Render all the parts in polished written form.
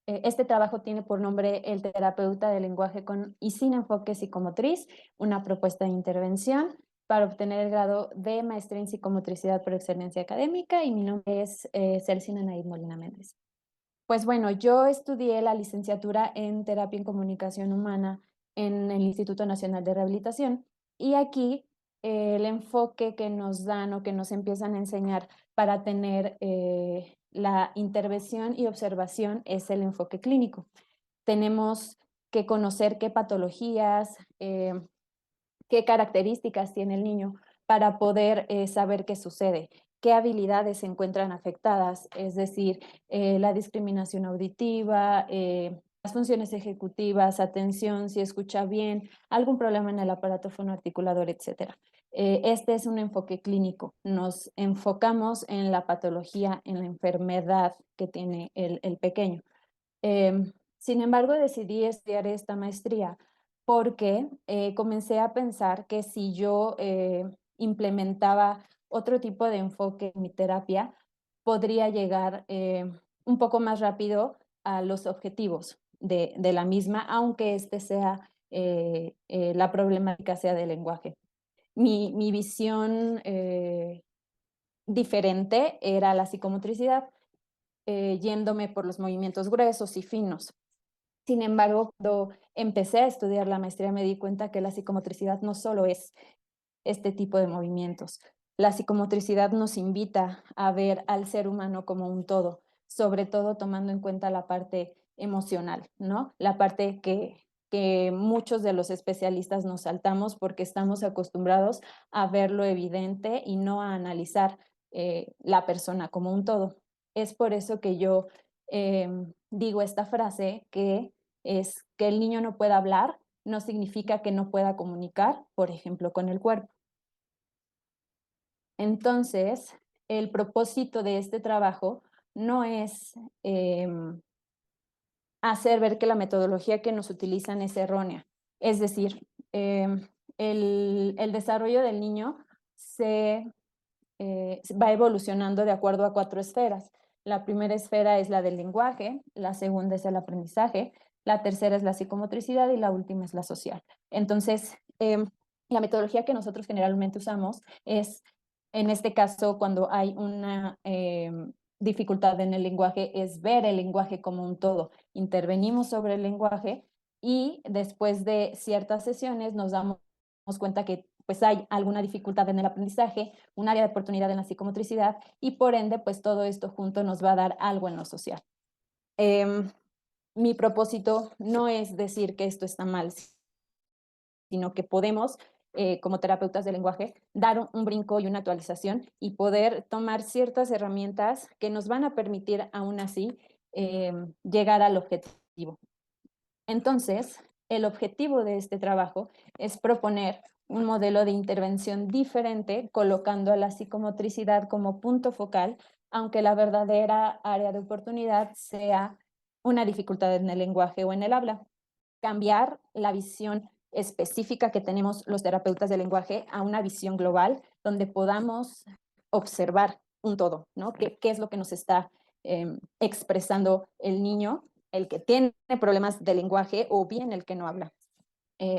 Este trabajo tiene por nombre El terapeuta del lenguaje con y sin enfoque psicomotriz, una propuesta de intervención para obtener el grado de maestría en psicomotricidad por excelencia académica, y mi nombre es Celsin Anaid Molina Méndez. Pues bueno, yo estudié la licenciatura en terapia en comunicación humana en el Instituto Nacional de Rehabilitación, y aquí el enfoque que nos dan o que nos empiezan a enseñar para tener la intervención y observación es el enfoque clínico. Tenemos que conocer qué patologías, qué características tiene el niño para poder saber qué sucede, qué habilidades se encuentran afectadas, es decir, la discriminación auditiva, las funciones ejecutivas, atención, si escucha bien, algún problema en el aparato fonoarticulador, etcétera. Este es un enfoque clínico. Nos enfocamos en la patología, en la enfermedad que tiene el pequeño. Sin embargo, decidí estudiar esta maestría porque comencé a pensar que si yo implementaba otro tipo de enfoque en mi terapia, podría llegar un poco más rápido a los objetivos de la misma, aunque este sea la problemática sea del lenguaje. Mi visión diferente era la psicomotricidad, yéndome por los movimientos gruesos y finos. Sin embargo, cuando empecé a estudiar la maestría me di cuenta que la psicomotricidad no solo es este tipo de movimientos. La psicomotricidad nos invita a ver al ser humano como un todo, sobre todo tomando en cuenta la parte emocional, ¿no? La parte que muchos de los especialistas nos saltamos porque estamos acostumbrados a ver lo evidente y no a analizar la persona como un todo. Es por eso que yo digo esta frase que es que el niño no pueda hablar, no significa que no pueda comunicar, por ejemplo, con el cuerpo. Entonces, el propósito de este trabajo no es hacer ver que la metodología que nos utilizan es errónea. Es decir, el desarrollo del niño va evolucionando de acuerdo a 4 esferas. La primera esfera es la del lenguaje, la segunda es el aprendizaje, la tercera es la psicomotricidad y la última es la social. Entonces, la metodología que nosotros generalmente usamos es, en este caso, cuando hay una dificultad en el lenguaje, es ver el lenguaje como un todo. Intervenimos sobre el lenguaje y después de ciertas sesiones nos damos cuenta que pues hay alguna dificultad en el aprendizaje, un área de oportunidad en la psicomotricidad y por ende pues todo esto junto nos va a dar algo en lo social. Mi propósito no es decir que esto está mal, sino que podemos, como terapeutas del lenguaje, dar un brinco y una actualización y poder tomar ciertas herramientas que nos van a permitir aún así llegar al objetivo. Entonces, el objetivo de este trabajo es proponer un modelo de intervención diferente, colocando a la psicomotricidad como punto focal, aunque la verdadera área de oportunidad sea una dificultad en el lenguaje o en el habla. Cambiar la visión específica que tenemos los terapeutas del lenguaje a una visión global, donde podamos observar un todo, ¿no? ¿Qué es lo que nos está expresando el niño, el que tiene problemas de lenguaje o bien el que no habla?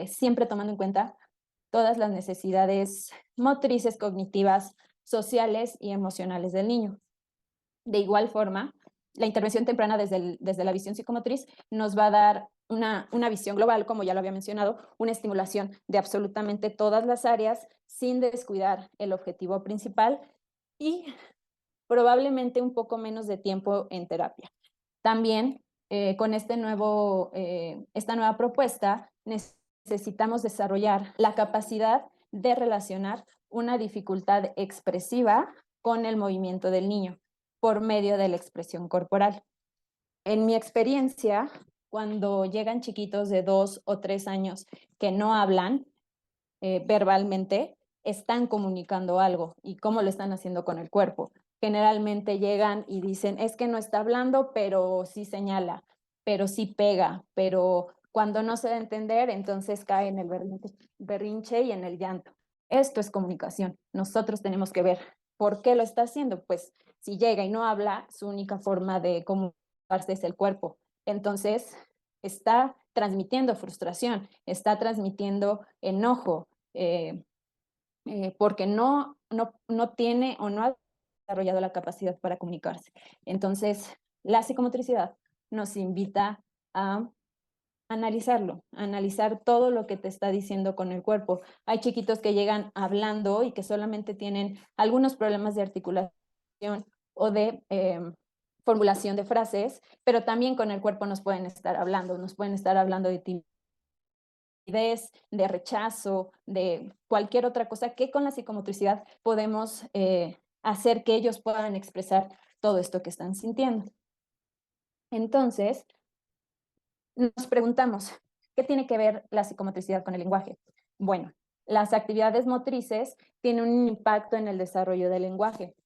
Siempre tomando en cuenta todas las necesidades motrices, cognitivas, sociales y emocionales del niño. De igual forma, la intervención temprana desde la visión psicomotriz nos va a dar una visión global, como ya lo había mencionado, una estimulación de absolutamente todas las áreas sin descuidar el objetivo principal y probablemente un poco menos de tiempo en terapia. También con esta nueva propuesta necesitamos desarrollar la capacidad de relacionar una dificultad expresiva con el movimiento del niño por medio de la expresión corporal. En mi experiencia, cuando llegan chiquitos de 2 o 3 años que no hablan verbalmente, están comunicando algo. ¿Y cómo lo están haciendo con el cuerpo? Generalmente llegan y dicen, es que no está hablando, pero sí señala, pero sí pega, pero cuando no se da a entender, entonces cae en el berrinche y en el llanto. Esto es comunicación. Nosotros tenemos que ver por qué lo está haciendo. Pues si llega y no habla, su única forma de comunicarse es el cuerpo. Entonces, está transmitiendo frustración, está transmitiendo enojo, porque no tiene o no ha desarrollado la capacidad para comunicarse. Entonces, la psicomotricidad nos invita a analizarlo, analizar todo lo que te está diciendo con el cuerpo. Hay chiquitos que llegan hablando y que solamente tienen algunos problemas de articulación o de formulación de frases, pero también con el cuerpo nos pueden estar hablando de de rechazo, de cualquier otra cosa que con la psicomotricidad podemos hacer que ellos puedan expresar todo esto que están sintiendo. Entonces, nos preguntamos, ¿qué tiene que ver la psicomotricidad con el lenguaje? Bueno, las actividades motrices tienen un impacto en el desarrollo del lenguaje.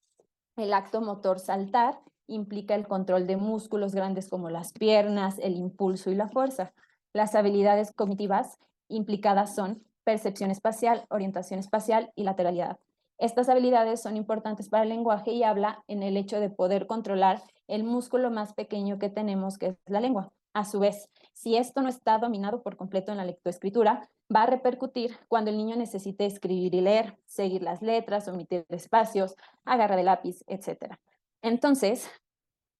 El acto motor saltar implica el control de músculos grandes como las piernas, el impulso y la fuerza. Las habilidades cognitivas implicadas son percepción espacial, orientación espacial y lateralidad. Estas habilidades son importantes para el lenguaje y habla en el hecho de poder controlar el músculo más pequeño que tenemos, que es la lengua. A su vez, si esto no está dominado por completo en la lectoescritura, va a repercutir cuando el niño necesite escribir y leer, seguir las letras, omitir espacios, agarra de lápiz, etc. Entonces,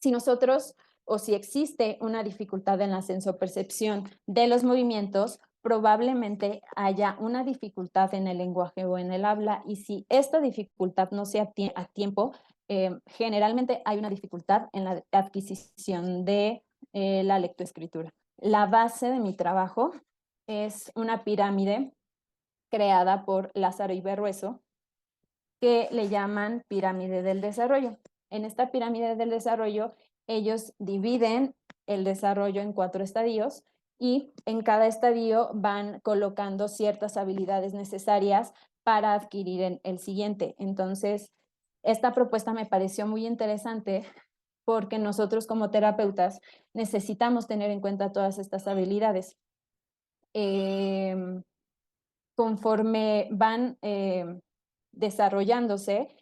si nosotros o si existe una dificultad en la sensopercepción de los movimientos, probablemente haya una dificultad en el lenguaje o en el habla, y si esta dificultad no se a tiempo, generalmente hay una dificultad en la adquisición de la lectoescritura. La base de mi trabajo es una pirámide creada por Lázaro Iberrueso, que le llaman pirámide del desarrollo. En esta pirámide del desarrollo, ellos dividen el desarrollo en 4 estadios y en cada estadio van colocando ciertas habilidades necesarias para adquirir en el siguiente. Entonces, esta propuesta me pareció muy interesante porque nosotros como terapeutas necesitamos tener en cuenta todas estas habilidades. Conforme van desarrollándose,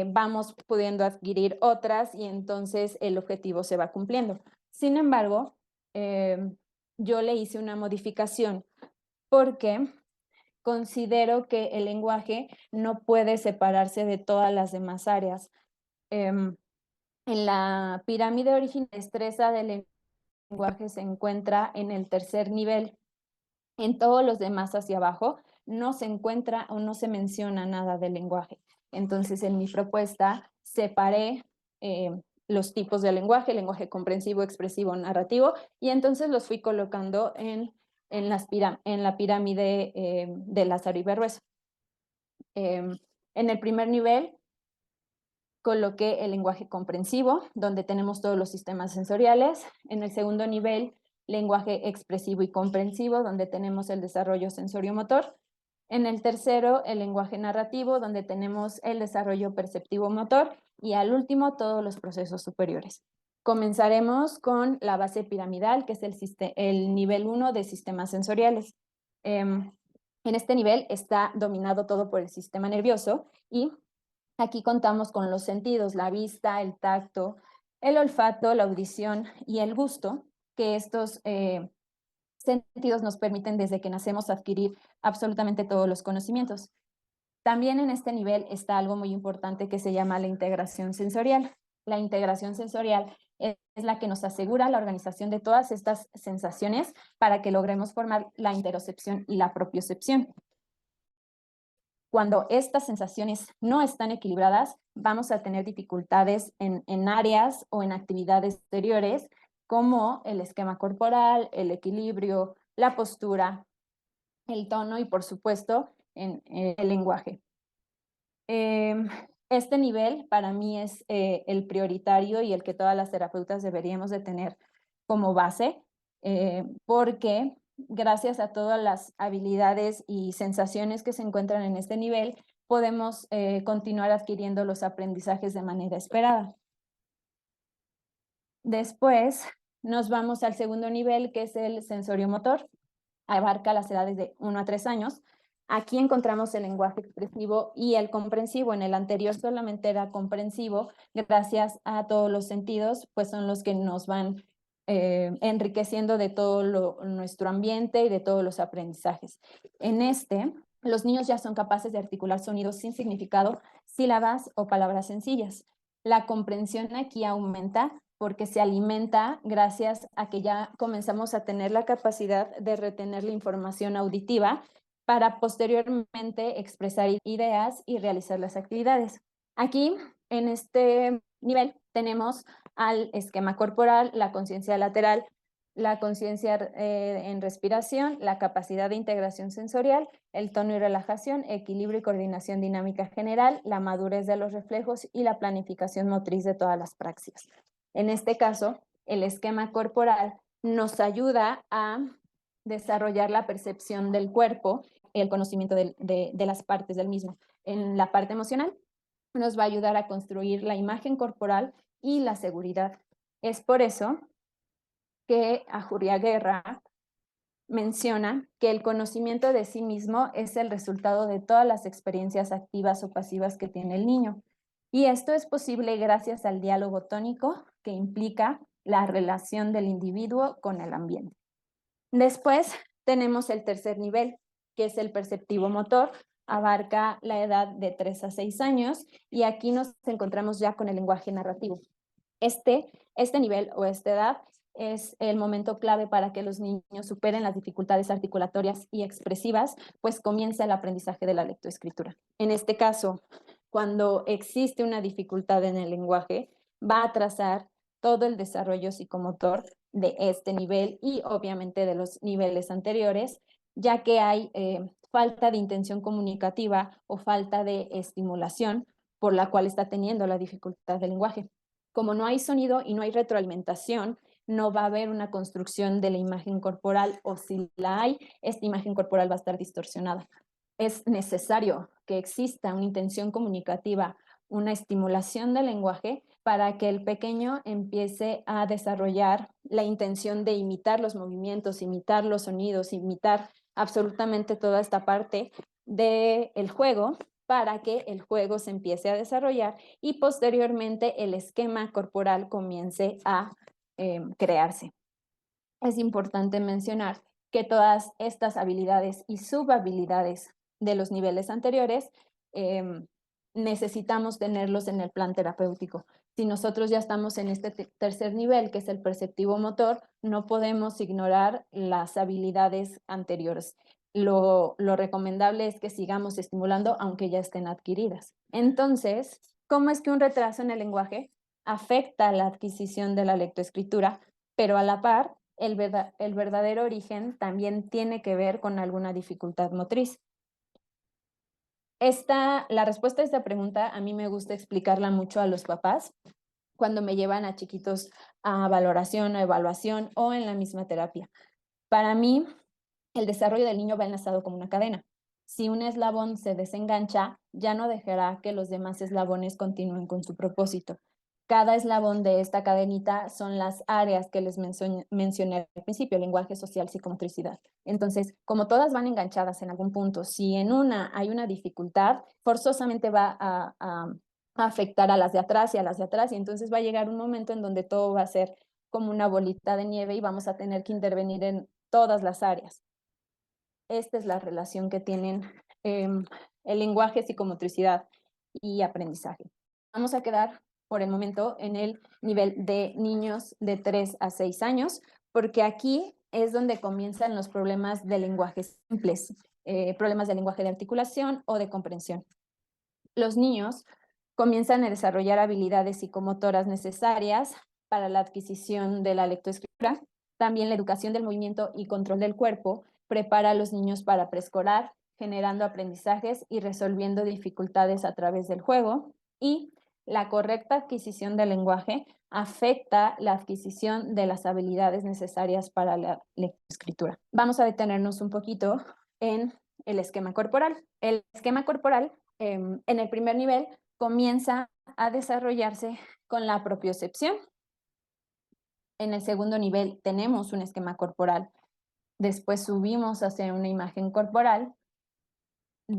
vamos pudiendo adquirir otras y entonces el objetivo se va cumpliendo. Sin embargo, yo le hice una modificación porque considero que el lenguaje no puede separarse de todas las demás áreas. En la pirámide original, la destreza del lenguaje se encuentra en el tercer nivel. En todos los demás hacia abajo no se encuentra o no se menciona nada del lenguaje. Entonces, en mi propuesta separé los tipos de lenguaje comprensivo, expresivo, narrativo, y entonces los fui colocando en la pirámide de Lázaro Iberrueso. En el primer nivel coloqué el lenguaje comprensivo, donde tenemos todos los sistemas sensoriales. En el segundo nivel, lenguaje expresivo y comprensivo, donde tenemos el desarrollo sensorio-motor. En el tercero, el lenguaje narrativo, donde tenemos el desarrollo perceptivo-motor. Y al último, todos los procesos superiores. Comenzaremos con la base piramidal, que es el nivel 1 de sistemas sensoriales. En este nivel está dominado todo por el sistema nervioso y aquí contamos con los sentidos, la vista, el tacto, el olfato, la audición y el gusto, que estos sentidos nos permiten desde que nacemos adquirir absolutamente todos los conocimientos. También en este nivel está algo muy importante que se llama la integración sensorial. La integración sensorial es la que nos asegura la organización de todas estas sensaciones para que logremos formar la interocepción y la propiocepción. Cuando estas sensaciones no están equilibradas, vamos a tener dificultades en áreas o en actividades exteriores como el esquema corporal, el equilibrio, la postura, el tono y, por supuesto, en el lenguaje. Este nivel para mí es el prioritario y el que todas las terapeutas deberíamos de tener como base, porque gracias a todas las habilidades y sensaciones que se encuentran en este nivel, podemos continuar adquiriendo los aprendizajes de manera esperada. Después nos vamos al segundo nivel, que es el sensorio-motor. Abarca las edades de 1 a 3 años. Aquí encontramos el lenguaje expresivo y el comprensivo. En el anterior solamente era comprensivo, gracias a todos los sentidos, pues son los que nos van enriqueciendo de todo nuestro ambiente y de todos los aprendizajes. En este, los niños ya son capaces de articular sonidos sin significado, sílabas o palabras sencillas. La comprensión aquí aumenta porque se alimenta gracias a que ya comenzamos a tener la capacidad de retener la información auditiva para posteriormente expresar ideas y realizar las actividades. Aquí, en este nivel, tenemos al esquema corporal, la conciencia lateral, la conciencia en respiración, la capacidad de integración sensorial, el tono y relajación, equilibrio y coordinación dinámica general, la madurez de los reflejos y la planificación motriz de todas las praxias. En este caso, el esquema corporal nos ayuda a desarrollar la percepción del cuerpo, el conocimiento de las partes del mismo. En la parte emocional, nos va a ayudar a construir la imagen corporal y la seguridad. Es por eso que Ajuria Guerra menciona que el conocimiento de sí mismo es el resultado de todas las experiencias activas o pasivas que tiene el niño. Y esto es posible gracias al diálogo tónico que implica la relación del individuo con el ambiente. Después tenemos el tercer nivel, que es el perceptivo motor, abarca la edad de 3 a 6 años y aquí nos encontramos ya con el lenguaje narrativo. Este nivel o esta edad es el momento clave para que los niños superen las dificultades articulatorias y expresivas, pues comienza el aprendizaje de la lectoescritura. En este caso, cuando existe una dificultad en el lenguaje, va a trazar todo el desarrollo psicomotor de este nivel y obviamente de los niveles anteriores, ya que hay falta de intención comunicativa o falta de estimulación por la cual está teniendo la dificultad del lenguaje. Como no hay sonido y no hay retroalimentación, no va a haber una construcción de la imagen corporal, o si la hay, esta imagen corporal va a estar distorsionada. Es necesario que exista una intención comunicativa, una estimulación del lenguaje para que el pequeño empiece a desarrollar la intención de imitar los movimientos, imitar los sonidos, imitar absolutamente toda esta parte del juego, para que el juego se empiece a desarrollar y posteriormente el esquema corporal comience a crearse. Es importante mencionar que todas estas habilidades y subhabilidades de los niveles anteriores necesitamos tenerlos en el plan terapéutico. Si nosotros ya estamos en este tercer nivel, que es el perceptivo motor, no podemos ignorar las habilidades anteriores. Lo recomendable es que sigamos estimulando aunque ya estén adquiridas. Entonces, ¿cómo es que un retraso en el lenguaje afecta la adquisición de la lectoescritura, pero a la par el verdadero origen también tiene que ver con alguna dificultad motriz? La respuesta a esta pregunta a mí me gusta explicarla mucho a los papás cuando me llevan a chiquitos a valoración, a evaluación o en la misma terapia. Para mí, el desarrollo del niño va enlazado como una cadena. Si un eslabón se desengancha, ya no dejará que los demás eslabones continúen con su propósito. Cada eslabón de esta cadenita son las áreas que les mencioné al principio: lenguaje, social, psicomotricidad. Entonces, como todas van enganchadas en algún punto, si en una hay una dificultad, forzosamente va a afectar a las de atrás y a las de atrás, y entonces va a llegar un momento en donde todo va a ser como una bolita de nieve y vamos a tener que intervenir en todas las áreas. Esta es la relación que tienen el lenguaje, psicomotricidad y aprendizaje. Vamos a quedar por el momento en el nivel de niños de 3 a 6 años, porque aquí es donde comienzan los problemas de lenguaje simples, problemas de lenguaje de articulación o de comprensión. Los niños comienzan a desarrollar habilidades psicomotoras necesarias para la adquisición de la lectoescritura. También la educación del movimiento y control del cuerpo prepara a los niños para preescolar, generando aprendizajes y resolviendo dificultades a través del juego. Y la correcta adquisición del lenguaje afecta la adquisición de las habilidades necesarias para la lectoescritura. Vamos a detenernos un poquito en el esquema corporal. El esquema corporal, en el primer nivel, comienza a desarrollarse con la propiocepción. En el segundo nivel tenemos un esquema corporal. Después subimos hacia una imagen corporal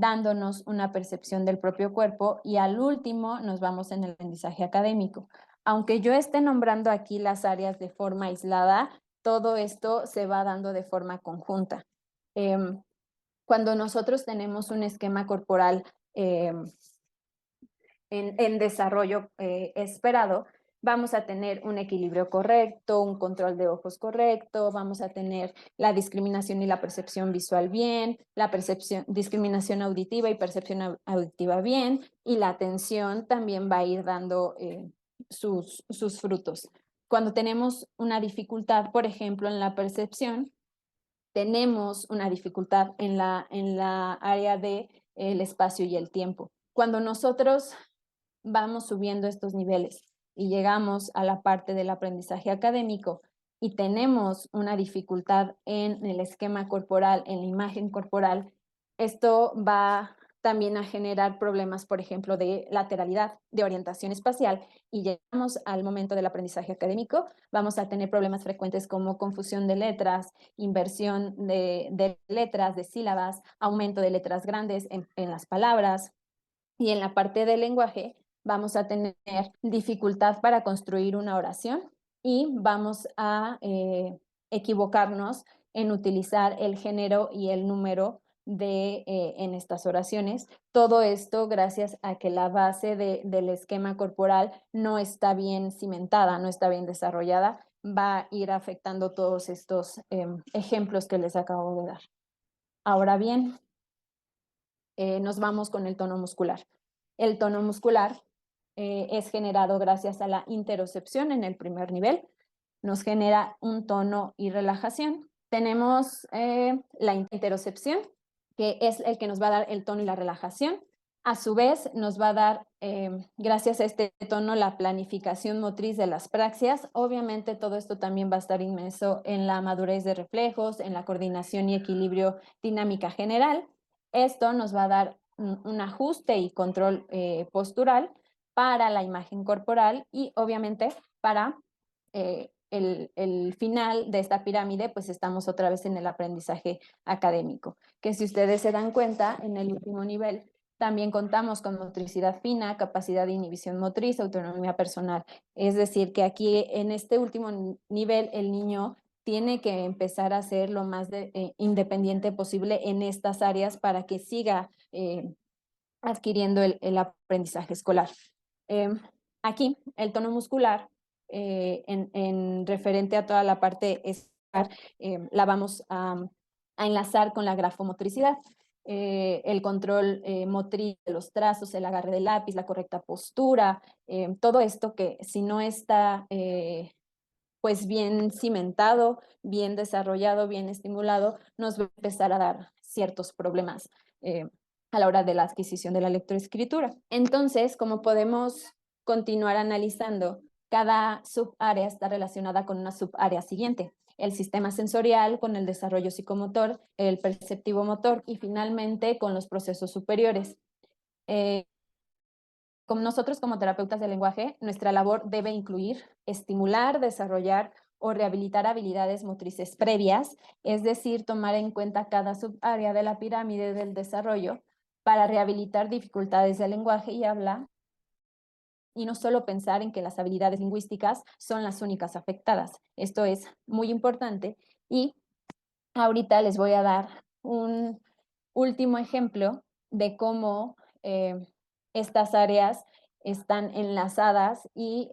dándonos una percepción del propio cuerpo, y al último nos vamos en el aprendizaje académico. Aunque yo esté nombrando aquí las áreas de forma aislada, todo esto se va dando de forma conjunta. Cuando nosotros tenemos un esquema corporal en desarrollo esperado, vamos a tener un equilibrio correcto, un control de ojos correcto, vamos a tener la discriminación y la percepción visual bien, la discriminación auditiva y percepción auditiva bien, y la atención también va a ir dando sus frutos. Cuando tenemos una dificultad, por ejemplo, en la percepción, tenemos una dificultad en la área del espacio y el tiempo. Cuando nosotros vamos subiendo estos niveles y llegamos a la parte del aprendizaje académico y tenemos una dificultad en el esquema corporal, en la imagen corporal, esto va también a generar problemas, por ejemplo, de lateralidad, de orientación espacial, y llegamos al momento del aprendizaje académico, vamos a tener problemas frecuentes como confusión de letras, inversión de letras, de sílabas, aumento de letras grandes en las palabras, y en la parte del lenguaje vamos a tener dificultad para construir una oración y vamos a equivocarnos en utilizar el género y el número en estas oraciones. Todo esto gracias a que la base del esquema corporal no está bien cimentada, no está bien desarrollada, va a ir afectando todos estos ejemplos que les acabo de dar. Ahora bien, nos vamos con el tono muscular. El tono muscular es generado gracias a la interocepción en el primer nivel. Nos genera un tono y relajación. Tenemos la interocepción, que es el que nos va a dar el tono y la relajación. A su vez, nos va a dar, gracias a este tono, la planificación motriz de las praxias. Obviamente, todo esto también va a estar inmerso en la madurez de reflejos, en la coordinación y equilibrio dinámica general. Esto nos va a dar un ajuste y control postural para la imagen corporal y obviamente para el final de esta pirámide, pues estamos otra vez en el aprendizaje académico, que si ustedes se dan cuenta, en el último nivel también contamos con motricidad fina, capacidad de inhibición motriz, autonomía personal. Es decir, que aquí en este último nivel el niño tiene que empezar a ser lo más independiente posible en estas áreas para que siga adquiriendo el aprendizaje escolar. Aquí, el tono muscular, en referente a toda la parte escolar, la vamos a enlazar con la grafomotricidad. El control motriz de los trazos, el agarre del lápiz, la correcta postura, todo esto que si no está pues bien cimentado, bien desarrollado, bien estimulado, nos va a empezar a dar ciertos problemas a la hora de la adquisición de la lectoescritura. Entonces, como podemos continuar analizando, cada subárea está relacionada con una subárea siguiente. El sistema sensorial con el desarrollo psicomotor, el perceptivo motor y finalmente con los procesos superiores. Como nosotros como terapeutas del lenguaje, nuestra labor debe incluir estimular, desarrollar o rehabilitar habilidades motrices previas, es decir, tomar en cuenta cada subárea de la pirámide del desarrollo para rehabilitar dificultades del lenguaje y habla, y no solo pensar en que las habilidades lingüísticas son las únicas afectadas. Esto es muy importante y ahorita les voy a dar un último ejemplo de cómo estas áreas están enlazadas y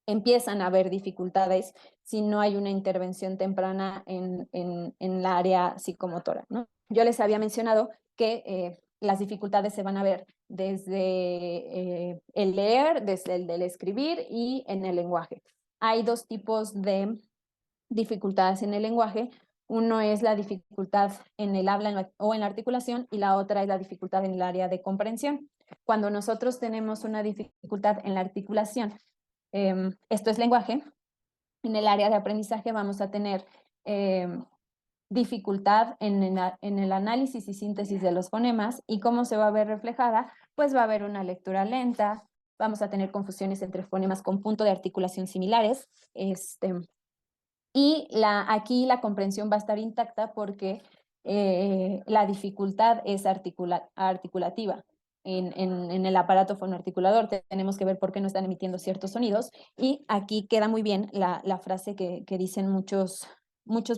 empiezan a haber dificultades si no hay una intervención temprana en la área psicomotora, ¿no? Yo les había mencionado que las dificultades se van a ver desde el leer, desde el del escribir y en el lenguaje. Hay dos tipos de dificultades en el lenguaje. Uno es la dificultad en el habla o en la articulación y la otra es la dificultad en el área de comprensión. Cuando nosotros tenemos una dificultad en la articulación, esto es lenguaje, en el área de aprendizaje vamos a tener dificultad en el análisis y síntesis de los fonemas. ¿Y cómo se va a ver reflejada? Pues va a haber una lectura lenta, vamos a tener confusiones entre fonemas con punto de articulación similares, y aquí la comprensión va a estar intacta porque la dificultad es articulativa. En el aparato fonoarticulador tenemos que ver por qué no están emitiendo ciertos sonidos, y aquí queda muy bien la frase que dicen muchos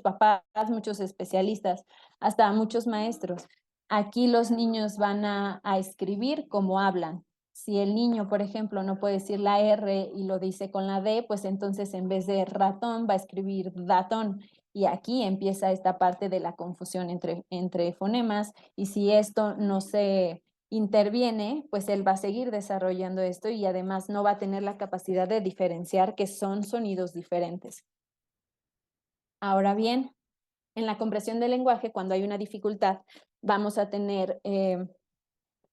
papás, muchos especialistas, hasta muchos maestros. Aquí los niños van a escribir como hablan. Si el niño, por ejemplo, no puede decir la R y lo dice con la D, pues entonces en vez de ratón va a escribir datón. Y aquí empieza esta parte de la confusión entre fonemas, y si esto no se interviene, pues él va a seguir desarrollando esto y además no va a tener la capacidad de diferenciar que son sonidos diferentes. Ahora bien, en la comprensión del lenguaje, cuando hay una dificultad, vamos a tener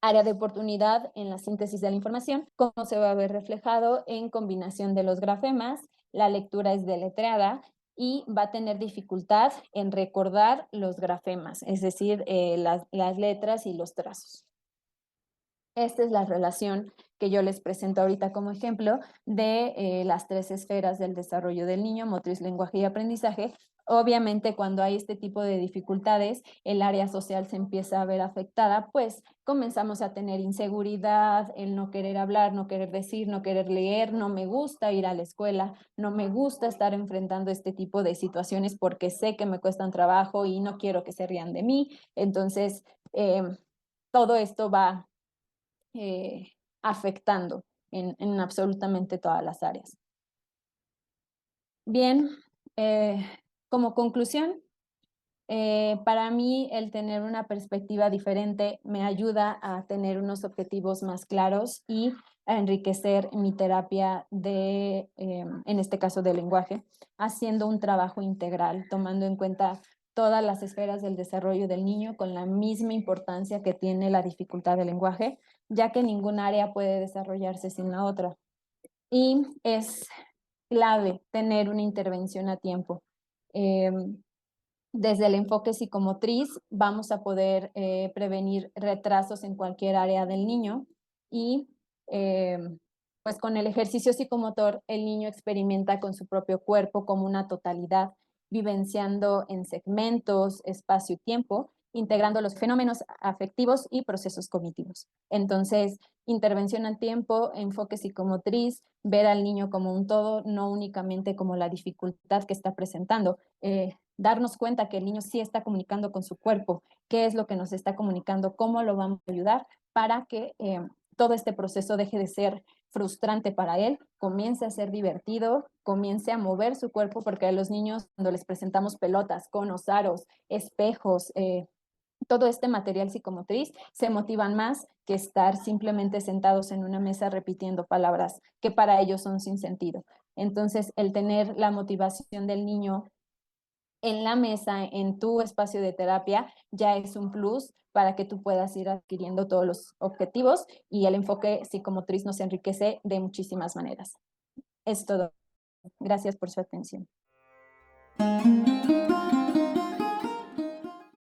área de oportunidad en la síntesis de la información, como se va a ver reflejado en combinación de los grafemas, la lectura es deletreada y va a tener dificultad en recordar los grafemas, es decir, las letras y los trazos. Esta es la relación que yo les presento ahorita como ejemplo de las 3 esferas del desarrollo del niño: motriz, lenguaje y aprendizaje. Obviamente, cuando hay este tipo de dificultades, el área social se empieza a ver afectada, pues comenzamos a tener inseguridad, el no querer hablar, no querer decir, no querer leer, no me gusta ir a la escuela, no me gusta estar enfrentando este tipo de situaciones porque sé que me cuestan trabajo y no quiero que se rían de mí. Entonces, todo esto va afectando en absolutamente todas las áreas. Bien, como conclusión, para mí el tener una perspectiva diferente me ayuda a tener unos objetivos más claros y a enriquecer mi terapia en este caso de lenguaje, haciendo un trabajo integral, tomando en cuenta todas las esferas del desarrollo del niño con la misma importancia que tiene la dificultad del lenguaje, ya que ningún área puede desarrollarse sin la otra. Y es clave tener una intervención a tiempo. Desde el enfoque psicomotriz vamos a poder prevenir retrasos en cualquier área del niño, y pues con el ejercicio psicomotor el niño experimenta con su propio cuerpo como una totalidad, vivenciando en segmentos, espacio y tiempo, integrando los fenómenos afectivos y procesos cognitivos. Entonces, intervención a tiempo, enfoque psicomotriz, ver al niño como un todo, no únicamente como la dificultad que está presentando. Darnos cuenta que el niño sí está comunicando con su cuerpo, qué es lo que nos está comunicando, cómo lo vamos a ayudar para que todo este proceso deje de ser frustrante para él, comience a ser divertido, comience a mover su cuerpo, porque a los niños cuando les presentamos pelotas, conos, aros, espejos, todo este material psicomotriz, se motivan más que estar simplemente sentados en una mesa repitiendo palabras que para ellos son sin sentido. Entonces, el tener la motivación del niño en la mesa, en tu espacio de terapia, ya es un plus para que tú puedas ir adquiriendo todos los objetivos, y el enfoque psicomotriz nos enriquece de muchísimas maneras. Es todo. Gracias por su atención.